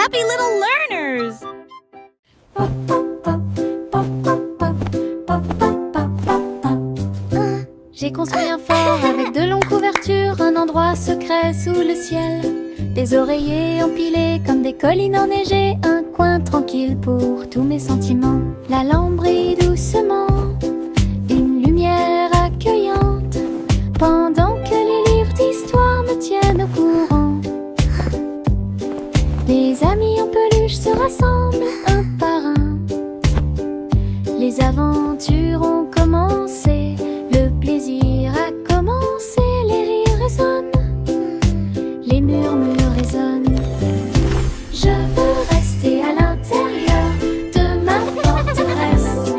happy little learners! J'ai construit un fort avec de longues couvertures, un endroit secret sous le ciel. Des oreillers empilés comme des collines enneigées, un coin tranquille pour tous mes sentiments. La lampe brille doucement, une lumière accueillante, pendant que les livres d'histoire me tiennent au courant. Les amis en peluche se rassemblent un par un. Les aventures ont commencé, le plaisir a commencé, les rires résonnent, les murmures résonnent. Je veux rester à l'intérieur de ma forteresse,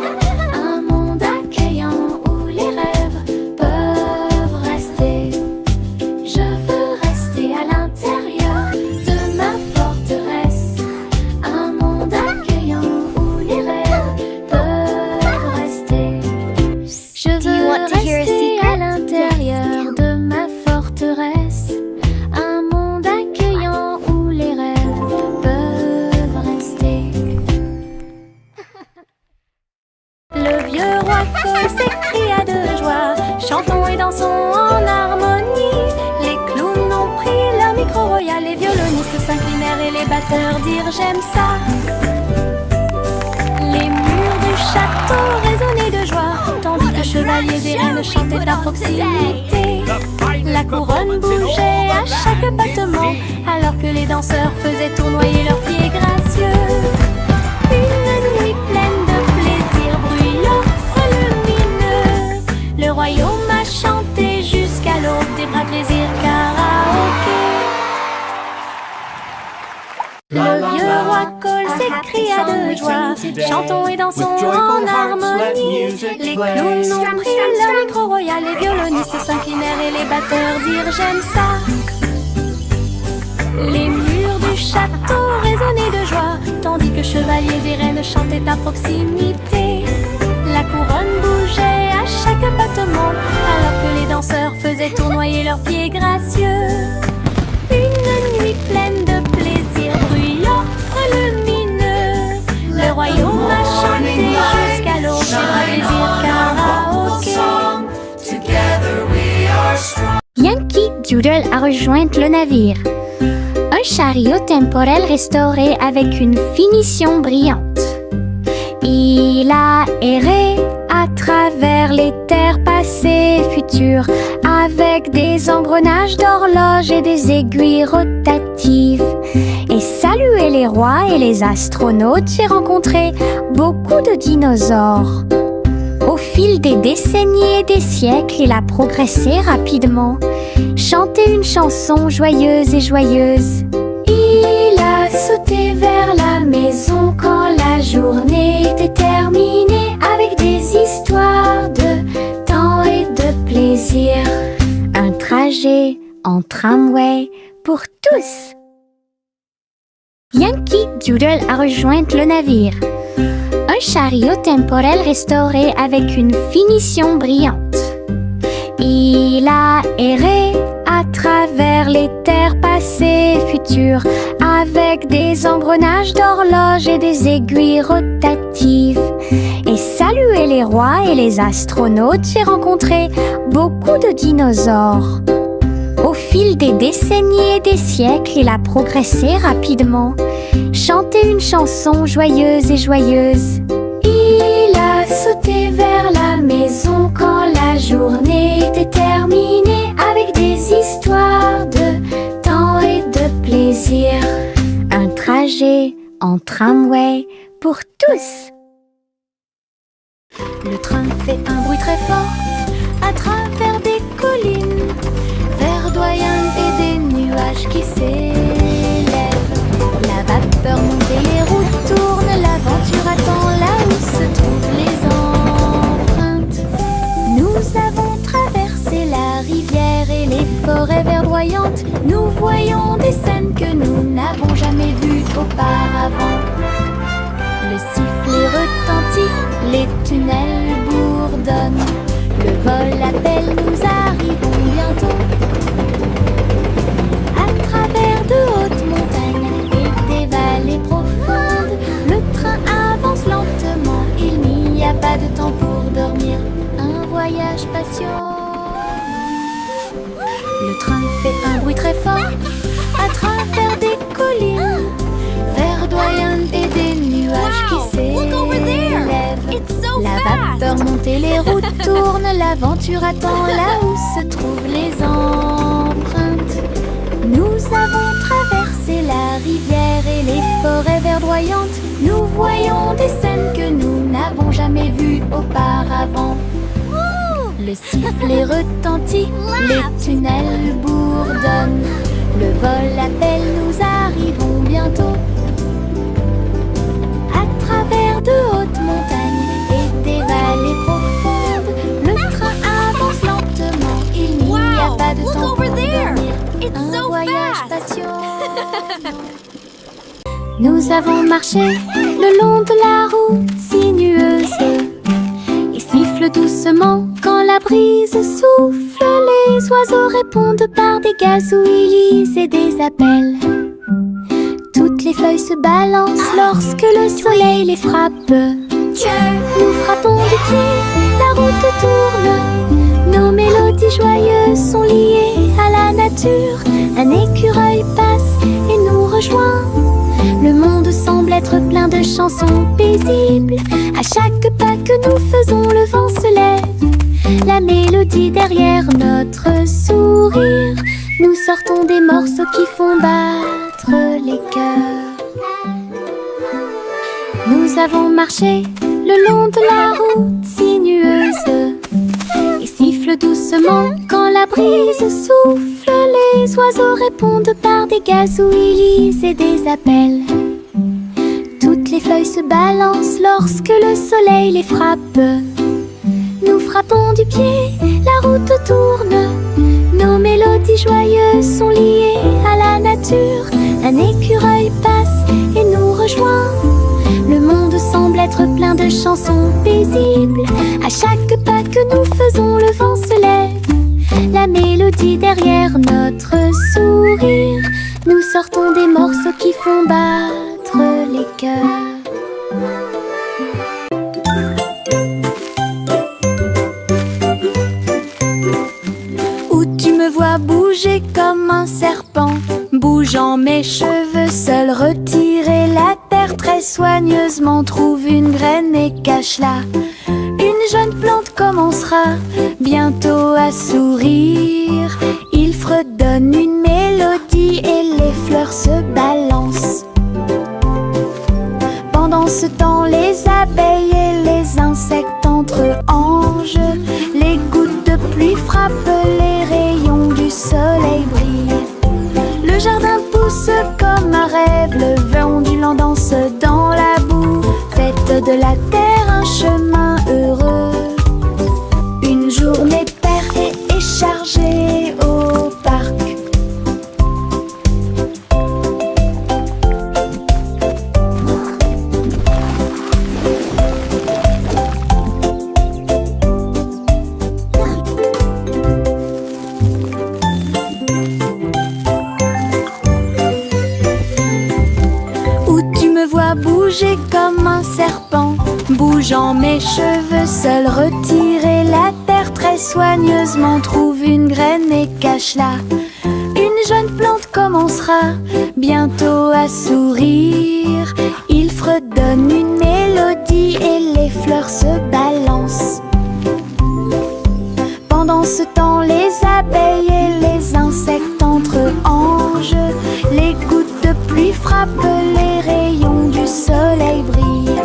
un monde accueillant où les rêves peuvent rester. Je veux rester à l'intérieur de ma forteresse, un monde accueillant où les rêves peuvent rester. Je veux rester à l'intérieur de ma forteresse, un monde accueillant où les rêves peuvent rester. Le vieux roi Cole s'écria de joie, chantons et dansons en harmonie. Les clowns ont pris leur micro royal, les violonistes s'inclinèrent et les batteurs dirent j'aime ça. Les murs du château résonnaient de joie, tandis que chevaliers et reines chantaient à proximité. La couronne bougeait à chaque battement, alors que les danseurs faisaient tournoyer leurs pieds gracieux. Une nuit pleine de plaisir bruyant et lumineux, le royaume a chanté jusqu'à l'aube des bras plaisir karaoké. Le vieux roi Cole s'écria de joie, chantons et dansons en harmonie. Les clowns ont pris leur micro royal, les violonistes s'inclinèrent et les batteurs dirent j'aime ça. Les murs du château résonnaient de joie, tandis que chevaliers et reines chantaient à proximité. La couronne bougeait à chaque battement, alors que les danseurs faisaient tournoyer leurs pieds gracieux. Une nuit pleine de plaisir bruyant et lumineux, le royaume a chanté jusqu'à l'aube des bras plaisir karaoké. Yankee Doodle a rejoint le navire. Un chariot temporel restauré avec une finition brillante. Il a erré à travers les terres passées et futures, avec des engrenages d'horloges et des aiguilles rotatives. Et salué les rois et les astronautes, j'ai rencontré beaucoup de dinosaures. Au fil des décennies et des siècles, il a progressé rapidement, chanté une chanson joyeuse et joyeuse. Il a sauté vers la maison quand la journée était terminée, avec des histoires de temps et de plaisir. Un trajet en tramway pour tous. Yankee Doodle a rejoint le navire. Un chariot temporel restauré avec une finition brillante. Il a erré à travers les terres passées et futures, avec des engrenages d'horloges et des aiguilles rotatives. Et salué les rois et les astronautes, j'ai rencontré beaucoup de dinosaures. Au fil des décennies et des siècles, il a progressé rapidement, chanté une chanson joyeuse et joyeuse. Il a sauté vers la maison quand la journée était terminée, avec des histoires de temps et de plaisir. Un trajet en tramway pour tous. Le train fait un bruit très fort à travers des collines verdoyantes et des nuages qui s'élèvent. La vapeur monte et les roues tournent, l'aventure attend là où se trouvent les empreintes. Nous avons traversé la rivière et les forêts verdoyantes. Nous voyons des scènes que nous n'avons jamais vues auparavant. Le sifflet retentit, les tunnels bourdonnent. Le vol appelle, nous arrivons bientôt. À travers de hautes montagnes et des vallées L'aventure attend là où se trouvent les empreintes. Nous avons traversé la rivière et les forêts verdoyantes. Nous voyons des scènes que nous n'avons jamais vues auparavant. Le sifflet retentit, les tunnels bourdonnent. Le vol appelle, nous arrivons bientôt. À travers de hautes montagnes et des vallées profondes, le train avance lentement. Il n'y a pas de temps pour dormir. Un voyage passionnant. Nous avons marché le long de la route sinueuse. Il siffle doucement quand la brise souffle. Les oiseaux répondent par des gazouillis et des appels. Toutes les feuilles se balancent lorsque le soleil les frappe. Nous frappons du pied, la route tourne. Nos mélodies joyeuses sont liées à la nature. Un écureuil passe et nous rejoint. Le monde semble être plein de chansons paisibles. À chaque pas que nous faisons, le vent se lève. La mélodie derrière notre sourire. Nous sortons des morceaux qui font battre les cœurs. Nous avons marché le long de la route sinueuse. Il siffle doucement quand la brise souffle. Les oiseaux répondent par des gazouillis et des appels. Toutes les feuilles se balancent lorsque le soleil les frappe. Nous frappons du pied, la route tourne. Nos mélodies joyeuses sont liées à la nature. Un écureuil passe et nous rejoint. Le monde semble être plein de chansons paisibles. À chaque pas que nous faisons, le vent se lève. La mélodie derrière notre sourire. Nous sortons des morceaux qui font battre les cœurs. Où tu me vois bouger comme un serpent, bougeant mes cheveux, seul retirer la terre très soigneusement. Trouve une graine et cache-la. Une jeune plante commencera bientôt à sourire. Il fredonne une mélodie et les fleurs se balancent. Pendant ce temps, les abeilles et les insectes entre anges. Les gouttes de pluie frappent, les rayons du soleil brillent. Le jardin pousse comme un rêve, le vent ondulant danse dans la boue. Faites de la terre un chemin heureux. Une journée paire et chargée au parc. Bouger comme un serpent, bougeant mes cheveux, seul retirer la terre très soigneusement. Trouve une graine et cache-la. Une jeune plante commencera bientôt à sourire. Il fredonne une mélodie et les fleurs se balancent. Pendant ce temps, les abeilles et les insectes entre anges. Les gouttes de pluie frappent, les rayons du soleil brillent.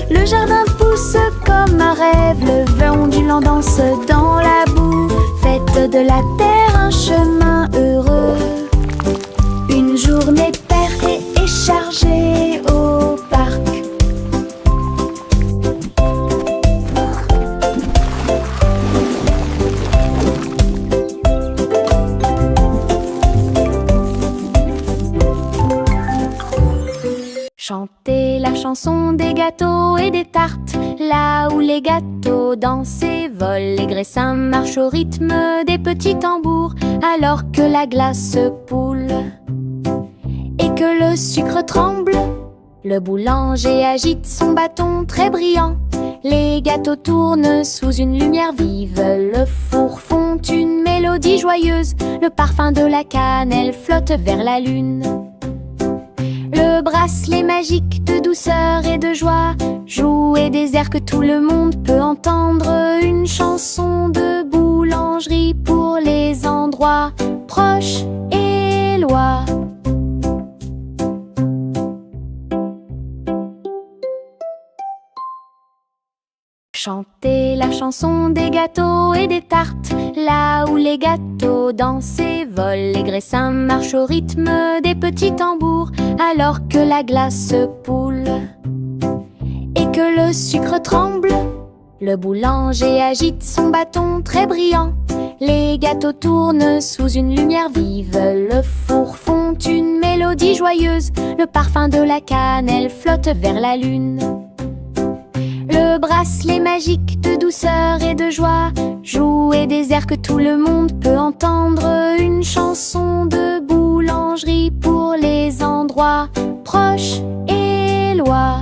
Le jardin pousse comme un rêve, le vent ondulant danse dans la boue. Faites de la terre un chemin heureux. Une journée paire et chargée au parc. Chantez la chanson des gâteaux et des tartes, là où les gâteaux dansent et volent. Les graissins marchent au rythme des petits tambours, alors que la glace poule et que le sucre tremble. Le boulanger agite son bâton très brillant. Les gâteaux tournent sous une lumière vive. Le four fond une mélodie joyeuse. Le parfum de la cannelle flotte vers la lune. Le Le bracelet magique de douceur et de joie, jouer des airs que tout le monde peut entendre. Une chanson de boulangerie pour les endroits proches et loin. Chanter la chanson des gâteaux et des tartes, là où les gâteaux dansent et volent. Les graissins marchent au rythme des petits tambours, alors que la glace poule et que le sucre tremble. Le boulanger agite son bâton très brillant. Les gâteaux tournent sous une lumière vive. Le four fond une mélodie joyeuse. Le parfum de la cannelle flotte vers la lune. Le bracelet magique de douceur et de joie, jouer des airs que tout le monde peut entendre. Une chanson de boulangerie pour les endroits proches et loin.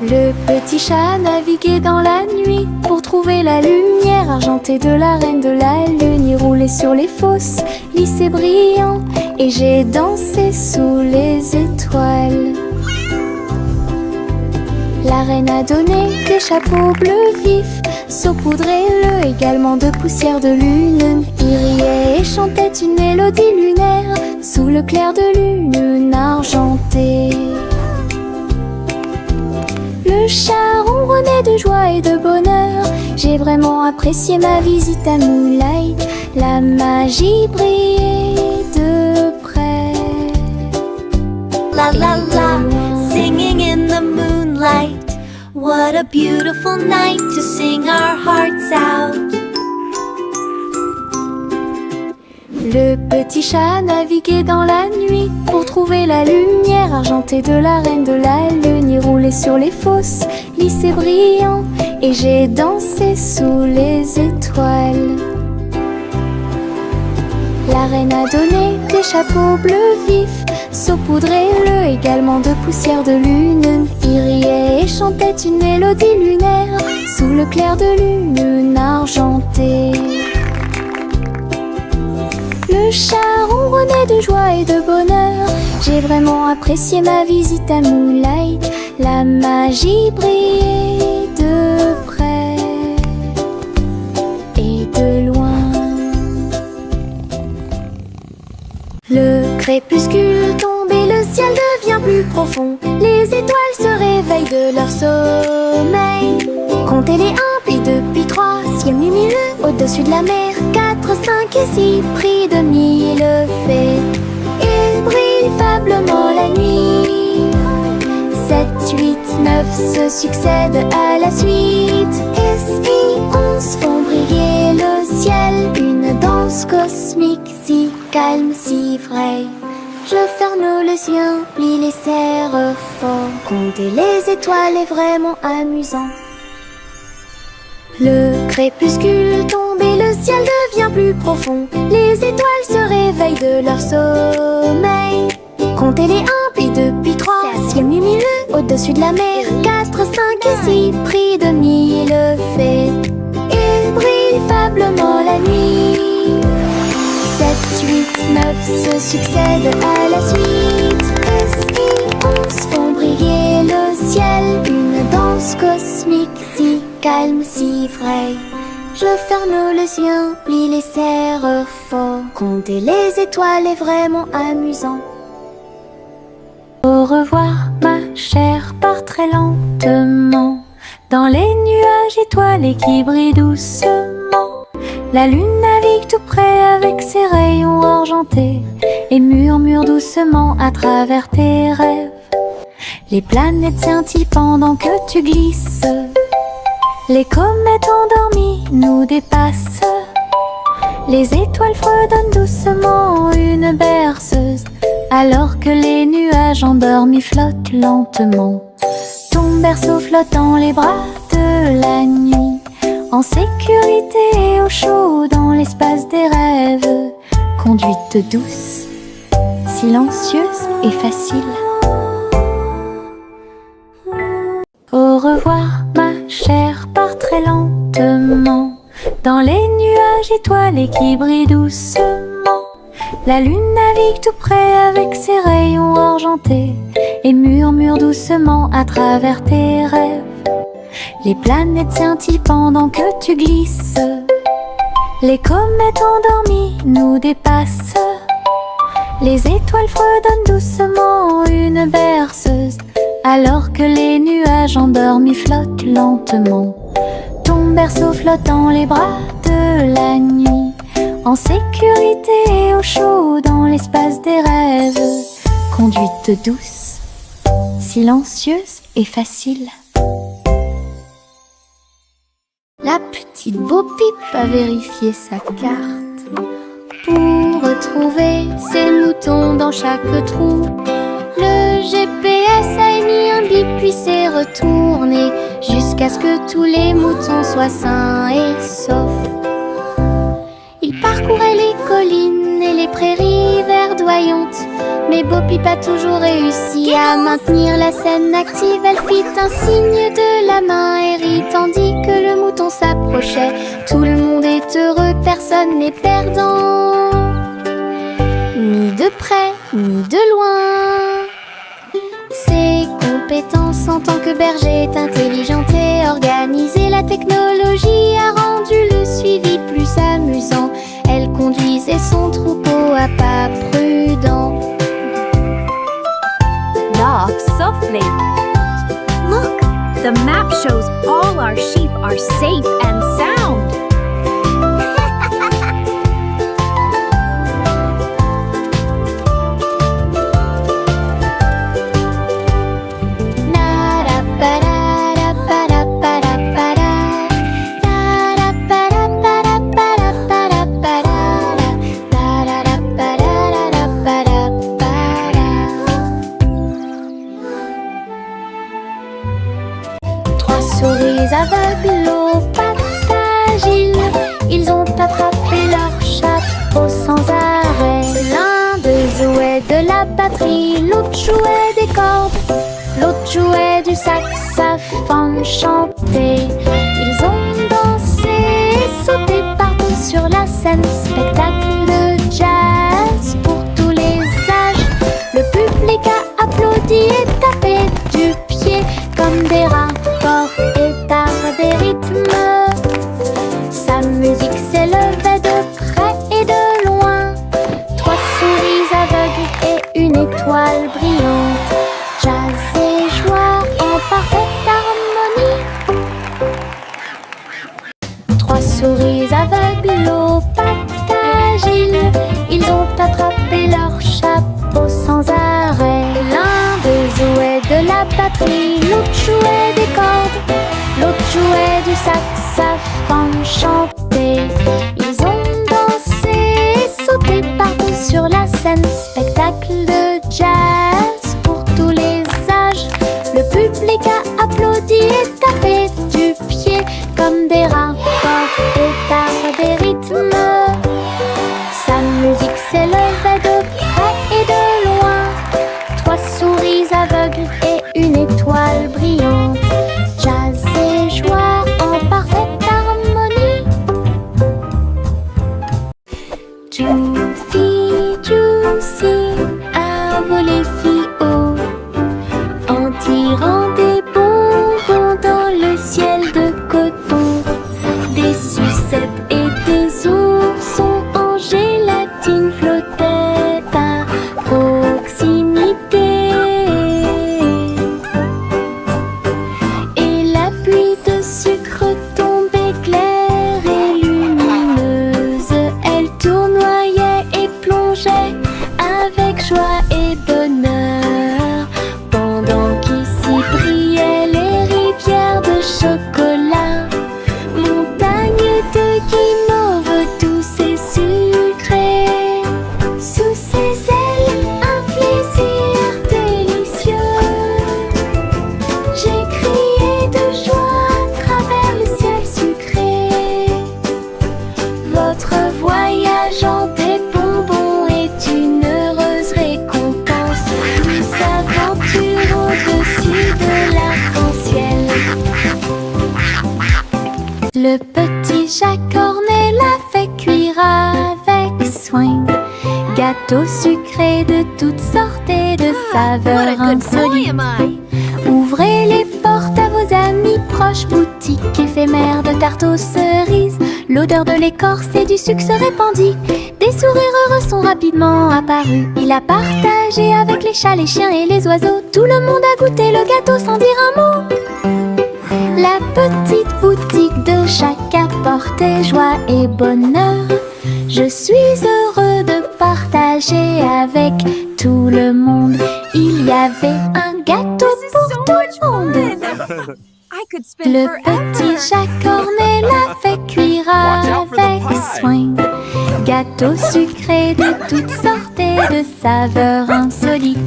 Le petit chat naviguait dans la nuit pour trouver la lumière argentée de la reine de la lune. Il roulait sur les fosses, lisse et brillant, et j'ai dansé sous les étoiles. La reine a donné des chapeaux bleus vifs, saupoudrés-le également de poussière de lune. Il riait et chantait une mélodie lunaire sous le clair de lune argentée. Le chat ronronnait de joie et de bonheur. J'ai vraiment apprécié ma visite à Moonlight. La magie brillait de près. La la la, singing in the moonlight. What a beautiful night to sing our hearts out. Le petit chat naviguait dans la nuit pour trouver la lumière argentée de la reine de la lune. Il roulait sur les fosses, lisse et brillant, et j'ai dansé sous les étoiles. La reine a donné des chapeaux bleus vifs, saupoudrés-le également de poussière de lune. Il riait et chantait une mélodie lunaire sous le clair de lune argentée. Le chat ronronnait de joie et de bonheur. J'ai vraiment apprécié ma visite à Moonlight. La magie brillait de près et de loin. Le crépuscule tombe et le ciel devient plus profond. Les étoiles se réveillent de leur sommeil. Comptez les 1, puis 2, puis 3, ciel lumineux au-dessus de la mer. 4, 5 et 6, prix de 1000 fées. Il brille faiblement la nuit. 7, 8, 9 se succèdent à la suite. Et 11 font briller le ciel. Une danse cosmique si calme, si vraie. Je ferme les yeux, plie les serres fort. Compter les étoiles est vraiment amusant. Le crépuscule tombe et le ciel devient plus profond. Les étoiles se réveillent de leur sommeil. Comptez les 1, puis 2, puis 3, ciel lumineux au-dessus de la mer. 4, 5 et 6, prix de 1000 fées. Il brille faiblement la nuit. 7, 8, 9 se succèdent à la suite. Et 11 font briller le ciel. Une danse cosmique si calme, si vraie. Je ferme les yeux, plie les serres fort. Compter les étoiles est vraiment amusant. Au revoir ma chère, pars très lentement dans les nuages étoilés qui brillent doucement. La lune navigue tout près avec ses rayons argentés et murmure doucement à travers tes rêves. Les planètes scintillent pendant que tu glisses. Les comètes endormies nous dépassent. Les étoiles fredonnent doucement une berceuse, alors que les nuages endormis flottent lentement. Ton berceau flotte dans les bras de la nuit, en sécurité et au chaud dans l'espace des rêves. Conduite douce, silencieuse et facile. étoiles et qui brille doucement. La lune navigue tout près avec ses rayons argentés et murmure doucement à travers tes rêves. Les planètes scintillent pendant que tu glisses. Les comètes endormies nous dépassent. Les étoiles fredonnent doucement une berceuse, alors que les nuages endormis flottent lentement. Ton berceau flotte dans les bras de la nuit, en sécurité et au chaud dans l'espace des rêves. Conduite douce, silencieuse et facile. La petite Bo-Peep a vérifié sa carte pour retrouver ses moutons dans chaque trou. Le GPS a émis un bip puis s'est retourné jusqu'à ce que tous les moutons soient sains et saufs. Il parcourait les collines et les prairies verdoyantes, mais Bo-Peep a toujours réussi à maintenir la scène active. Elle fit un signe de la main et rit tandis que le mouton s'approchait. Tout le monde est heureux, personne n'est perdant, ni de près ni de loin. Ses compétences en tant que berger est intelligente et organisée. La technologie a rendu le suivi plus amusant. Elle conduisait son troupeau à pas prudents. Walk softly. Look, the map shows all our sheep are safe and sound. Aveugles aux pattes agiles, ils ont attrapé leur chapeau sans arrêt. L'un d'eux jouait de la batterie, l'autre jouait des cordes, l'autre jouait du saxophone chanté. Ils ont dansé et sauté partout sur la scène. Spectacle de jazz pour tous les âges. Le public a applaudi et tapé du pied comme des rapports et des rythmes. Sa musique s'élevait de près et de loin. 3 souris aveugles et une étoile brillante. Jazz et joie en parfaite harmonie. 3 souris aveugles aux pattes agiles, ils ont attrapé leur chapeau sans arrêt. L'un d'eux jouait de la batterie, l'autre jouait des cordes, l'autre jouait du saxophone chanté. Ils ont dansé et sauté partout sur la scène. Spectacle de jazz pour tous les âges. Le public a applaudi et tapé du pied comme des rapports et tard des rythmes. Sa musique s'élevait de près et de loin. 3 souris aveugles et une étoile brillante. Jazz et joie en parfaite harmonie. Juicy, Juicy a volé si haut en tirant des bonbons dans le ciel de coton. Des sucettes et des oursons en gélatine flottaient à proximité. Joie et bonheur, pendant qu'ici brillaient les rivières de chocolat, montagnes de guimauve douces et sucrées. Sous ses ailes, un plaisir délicieux. J'ai crié de joie à travers le ciel sucré. Votre voyage en des bonbons est une heureuse récompense, douce aventure au-dessus de l'arc-en-ciel. Le petit Jacques Cornet l'a fait cuire Gâteaux sucrés de toutes sortes et de saveurs insolites. Ouvrez les portes à vos amis proches, boutique éphémère de tarte aux cerises. L'odeur de l'écorce et du sucre se répandit. Des sourires heureux sont rapidement apparus. Il a partagé avec les chats, les chiens et les oiseaux. Tout le monde a goûté le gâteau sans dire un mot. La petite boutique de chaque apportait joie et bonheur. Je suis heureux de partager avec tout le monde. Il y avait un gâteau pour tout le monde. Le petit Jacques Cornet l'a fait cuire avec soin. Gâteau sucré de toutes sortes et de saveurs insolites.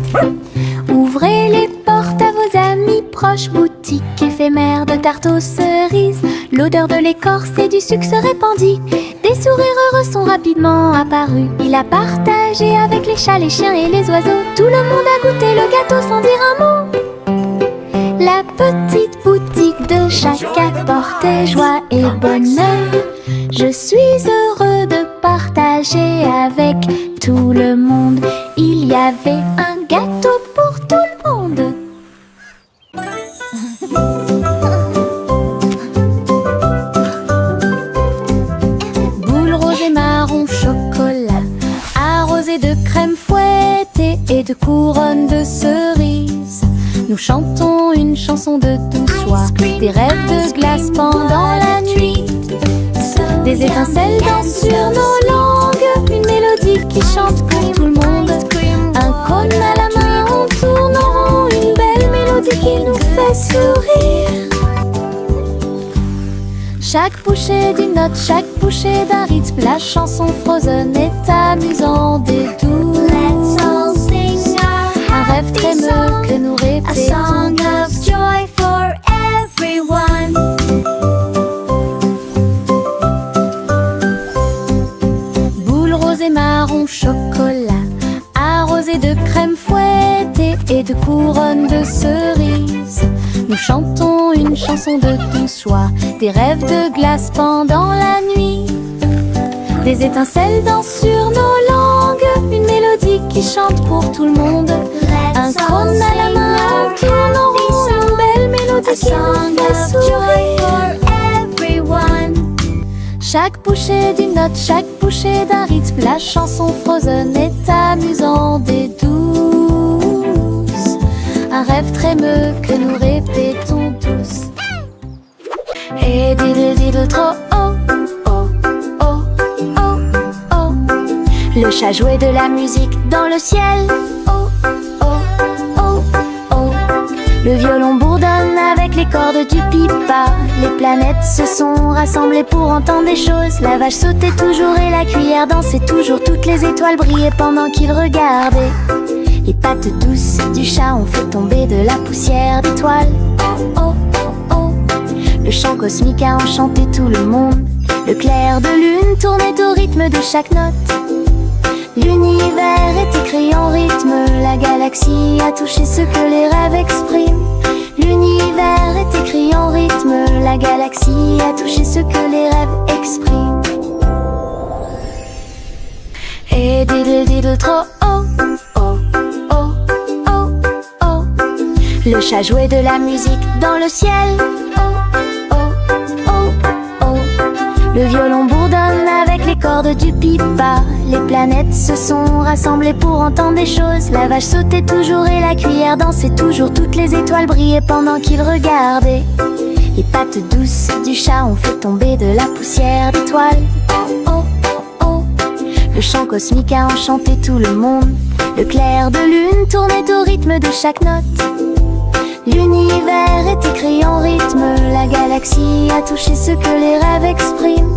Ouvrez les portes à vos amis proches, boutique éphémère de tarte aux cerises. L'odeur de l'écorce et du sucre se répandit. Des sourires heureux sont rapidement apparus. Il a partagé avec les chats, les chiens et les oiseaux. Tout le monde a goûté le gâteau sans dire un mot. La petite boutique de chaque apportait joie et bonheur. Je suis heureux de partager avec tout le monde. Il y avait un gâteau pour tout le monde. Boule rose et marron chocolat, arrosée de crème fouettée et de couronne de cerises. Nous chantons une chanson de douce soie, des rêves de glace pendant la nuit. Des étincelles dansent sur nos langues, une mélodie qui chante pour tout le monde. Un cône à la main, on tourne en rond, une belle mélodie qui nous fait sourire. Chaque bouchée d'une note, chaque bouchée d'un rythme, la chanson Frozen est amusante et douce. Un rêve trémeux que nous répétons. A song of joy for everyone. Boule rose et marron chocolat, arrosée de crème fouettée et de couronne de cerises. Nous chantons une chanson de douce joie, des rêves de glace pendant la nuit. Des étincelles dansent sur nos langues, une mélodie qui chante pour tout le monde. Un cône à la main, on tourne en rond, une belle mélodie qui nous fait sourire. Chaque bouchée d'une note, chaque bouchée d'un rythme, la chanson Frozen est amusante et douce. Un rêve trémeux que nous répétons tous. Et diddle diddle trop oh, oh, oh, oh, oh. Le chat jouait de la musique dans le ciel. Oh, oh, oh, oh. Le violon bourdonne avec les cordes du pipa. Les planètes se sont rassemblées pour entendre des choses. La vache sautait toujours et la cuillère dansait toujours. Toutes les étoiles brillaient pendant qu'ils regardaient. Les pattes douces du chat ont fait tomber de la poussière d'étoiles. Oh, oh, oh, oh. Le chant cosmique a enchanté tout le monde. Le clair de lune tournait au rythme de chaque note. L'univers est écrit en rythme. La galaxie a touché ce que les rêves expriment. L'univers est écrit en rythme. La galaxie a touché ce que les rêves expriment. Et diddle diddle trop oh, oh, oh, oh, oh. Le chat jouait de la musique dans le ciel. Oh, oh, oh, oh. Le violon bourdonne avec les cordes du pipa. Les planètes se sont rassemblées pour entendre des choses. La vache sautait toujours et la cuillère dansait toujours. Toutes les étoiles brillaient pendant qu'ils regardaient. Les pattes douces du chat ont fait tomber de la poussière d'étoiles. Oh, oh, oh, oh. Le chant cosmique a enchanté tout le monde. Le clair de lune tournait au rythme de chaque note. L'univers est écrit en rythme. La galaxie a touché ce que les rêves expriment.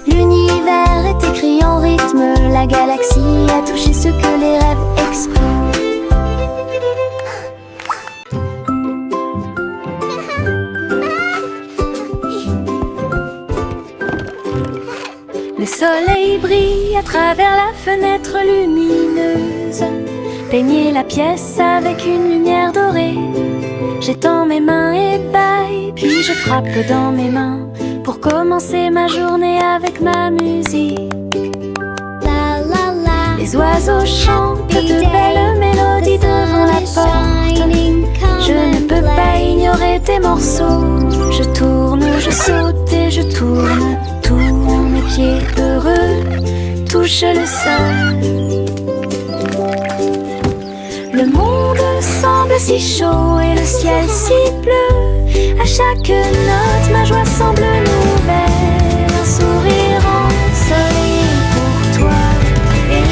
L'univers est écrit en rythme. La galaxie a touché ce que les rêves expriment. Le soleil brille à travers la fenêtre lumineuse. Peignez la pièce avec une lumière dorée. J'étends mes mains et bâille, puis je frappe dans mes mains pour commencer ma journée avec ma musique. La la la. Les Les oiseaux chantent de belles mélodies devant la porte. Je ne peux pas ignorer tes morceaux. Je tourne, je saute et je tourne. Tous mes pieds heureux touchent le sol. Le monde semble si chaud et le ciel si bleu. À chaque note, ma joie semble nouvelle. Un sourire ensoleillé pour toi et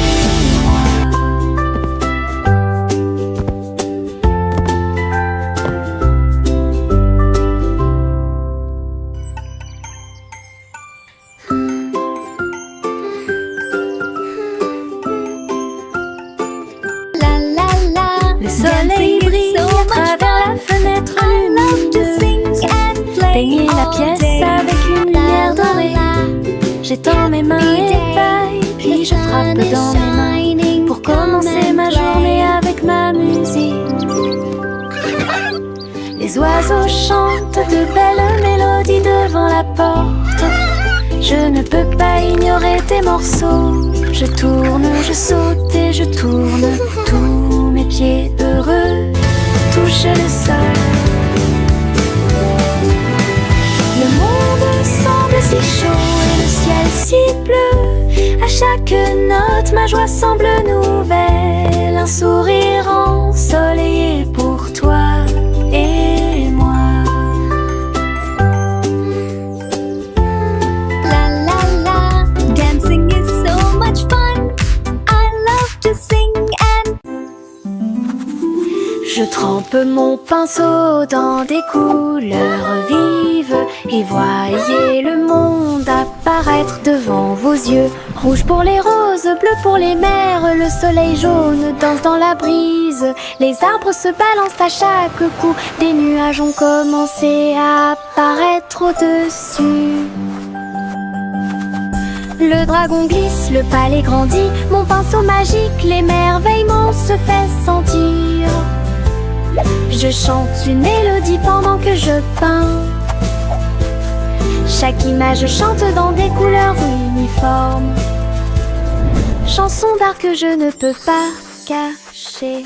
moi. La la la. Le soleil brille à travers la fenêtre lumineuse. Peignez la pièce avec une lumière dorée. J'étends mes mains et paille, puis je frappe dans mes mains pour commencer ma journée avec ma musique. Les oiseaux chantent de belles mélodies devant la porte. Je ne peux pas ignorer tes morceaux. Je tourne, je saute et je tourne. Tous mes pieds heureux touchent le sol. Le monde semble si chaud et le ciel si bleu. À chaque note, ma joie semble nouvelle. Un sourire ensoleillé pour toi et moi. La la la. Dancing is so much fun. I love to sing and Je trempe mon pinceau dans des couleurs vives et voyez le monde apparaître devant vos yeux. Rouge pour les roses, bleu pour les mers, le soleil jaune danse dans la brise. Les arbres se balancent à chaque coup, des nuages ont commencé à apparaître au-dessus. Le dragon glisse, le palais grandit, mon pinceau magique, l'émerveillement se fait sentir. Je chante une mélodie pendant que je peins. Chaque image chante dans des couleurs uniformes. Chanson d'art que je ne peux pas cacher.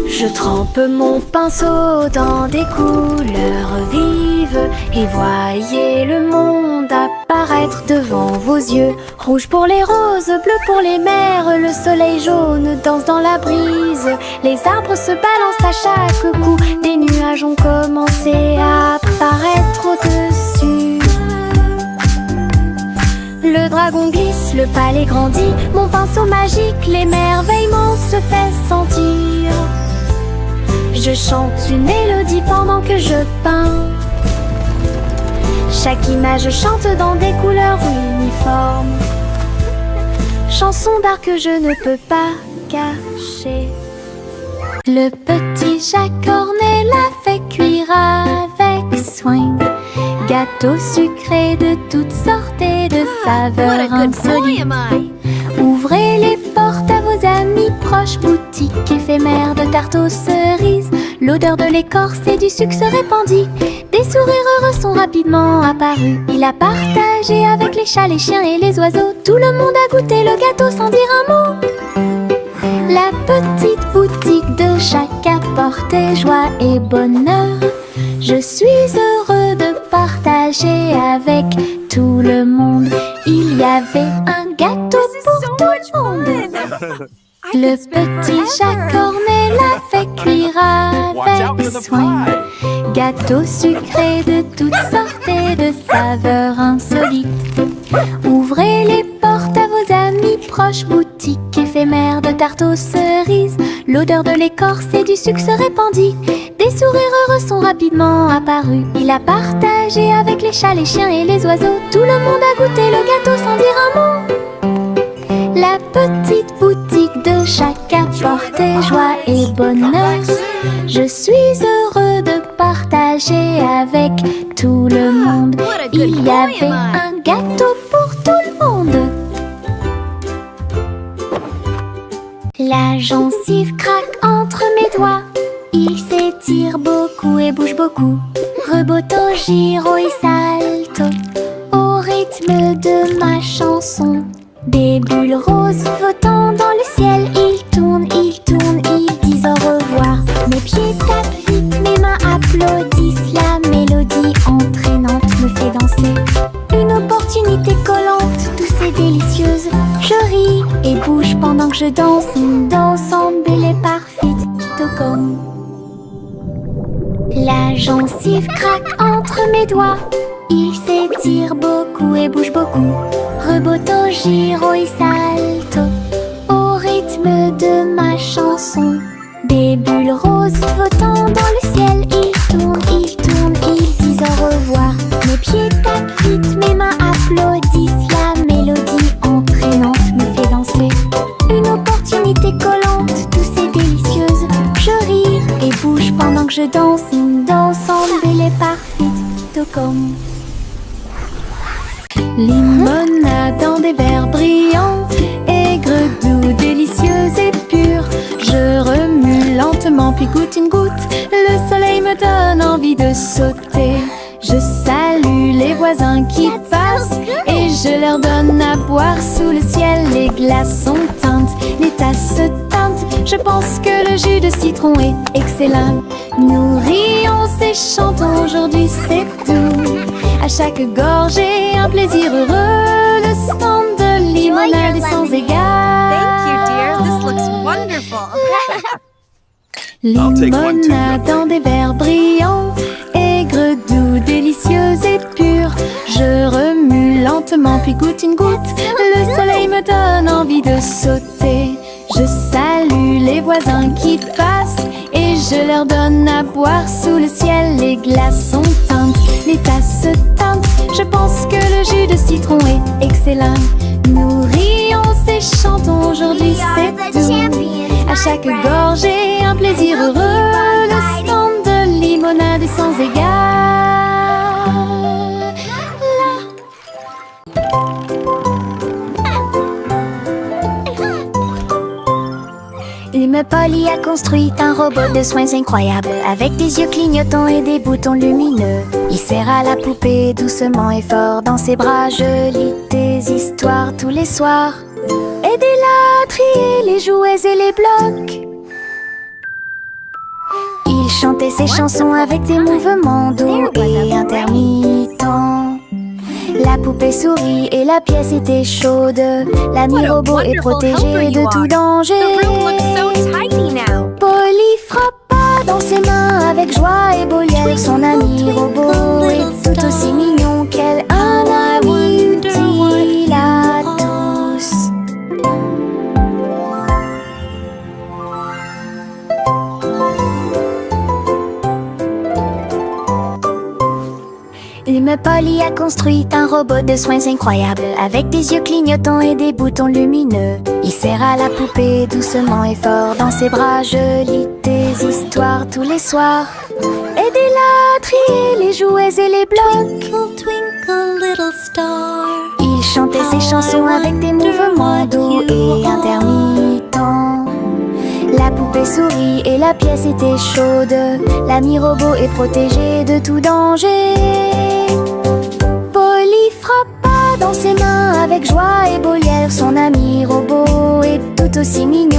Je trempe mon pinceau dans des couleurs vives et voyez le monde apparaître devant vos yeux. Rouge pour les roses, bleu pour les mers, le soleil jaune danse dans la brise. Les arbres se balancent à chaque coup, des nuages ont commencé à apparaître au-dessus. Le dragon glisse, le palais grandit, mon pinceau magique, l'émerveillement se fait sentir. Je chante une mélodie pendant que je peins. Chaque image chante dans des couleurs uniformes. Chanson d'art que je ne peux pas cacher. Le petit Jacques Cornet l'a fait cuire avec soin. Gâteau sucré de toutes sortes et de saveurs insolites. Ouvrez les portes à vos amis proches, boutique éphémère de tarte aux cerises. L'odeur de l'écorce et du sucre se répandit. Des sourires heureux sont rapidement apparus. Il a partagé avec les chats, les chiens et les oiseaux. Tout le monde a goûté le gâteau sans dire un mot. La petite boutique de Jacques apportait joie et bonheur. Je suis heureux de partager avec tout le monde. Il y avait un gâteau pour tout le monde. Le petit Jacques Cornet l'a fait cuire avec soin. Gâteau sucré de toutes sortes et de saveurs insolites. Ouvrez les portes à vos amis proches, boutique éphémère de tarte aux cerises. L'odeur de l'écorce et du sucre se répandit. Des sourires heureux sont rapidement apparus. Il a partagé avec les chats, les chiens et les oiseaux. Tout le monde a goûté le gâteau sans dire un mot. La petite boutique de Jacques apportait joie et bonheur. Je suis heureux de partager avec tout le monde. Il y avait un gâteau pour tout le monde. La gencive craque entre mes doigts. Il s'étire beaucoup et bouge beaucoup. Reboto, giro et salto au rythme de ma chanson. Des bulles roses flottant dans le ciel, ils tournent, ils disent au revoir. Mes pieds tapent vite, mes mains applaudissent, la mélodie entraînante me fait danser. Une opportunité collante, douce et délicieuse. Je ris et bouge pendant que je danse, une danse embellée parfaite de gomme. La gencive craque entre mes doigts, il s'étire beaucoup et bouge beaucoup. Reboto, giro et salto au rythme de ma chanson. Des bulles roses flottant dans le ciel, ils tournent, ils disent au revoir. Mes pieds tapent vite, mes mains applaudissent, la mélodie entraînante me fait danser. Une opportunité collante, douce et délicieuse. Je ris et bouge pendant que je danse, une danse embellée parfaite de gomme. Limonade dans des verres brillants, aigre, doux, délicieuse et pure. Je remue lentement puis goûte une goutte, le soleil me donne envie de sauter. Je salue les voisins qui passent et je leur donne à boire sous le ciel. Les glaçons teintent, les tasses se teintent, je pense que le jus de citron est excellent. Nous rions et chantons, aujourd'hui c'est tout. À chaque gorgée, un plaisir heureux. Le stand de limonade est sans égal. Thank you, dear. This looks wonderful. Limonade dans des verres brillants, aigre, doux, délicieuse et pure. Je remue lentement puis goûte une goutte, le soleil me donne envie de sauter. Je salue les voisins qui passent et je leur donne à boire sous le ciel. Les glaçons teintent, les tasses se teintent, je pense que le jus de citron est excellent. Nous rions et chantons, aujourd'hui c'est tout. À chaque gorgée, un plaisir heureux. Le stand de limonade est sans égal. Une Polly a construit un robot de soins incroyable, avec des yeux clignotants et des boutons lumineux. Il serra la poupée doucement et fort dans ses bras. Je lis des histoires tous les soirs. Aidez-la à trier les jouets et les blocs. Il chantait ses chansons avec des mouvements doux et intermittents. La poupée sourit et la pièce était chaude. L'ami robot est protégé de tout danger. The room looks so tidy now. Polly frappa dans ses mains avec joie et Bolière. Son ami robot est tout aussi mignon qu'elle. Un ami utile à tous. Une Polly a construit un robot de soins incroyable, avec des yeux clignotants et des boutons lumineux. Il serra la poupée doucement et fort dans ses bras. Je lis des histoires tous les soirs. Aidez-la à trier les jouets et les blocs. Twinkle, twinkle, little star. Il chantait ses chansons avec des mouvements doux et intermittents. La poupée sourit et la pièce était chaude. L'ami robot est protégé de tout danger. Polly frappa dans ses mains avec joie et Bolière. Son ami robot est tout aussi mignon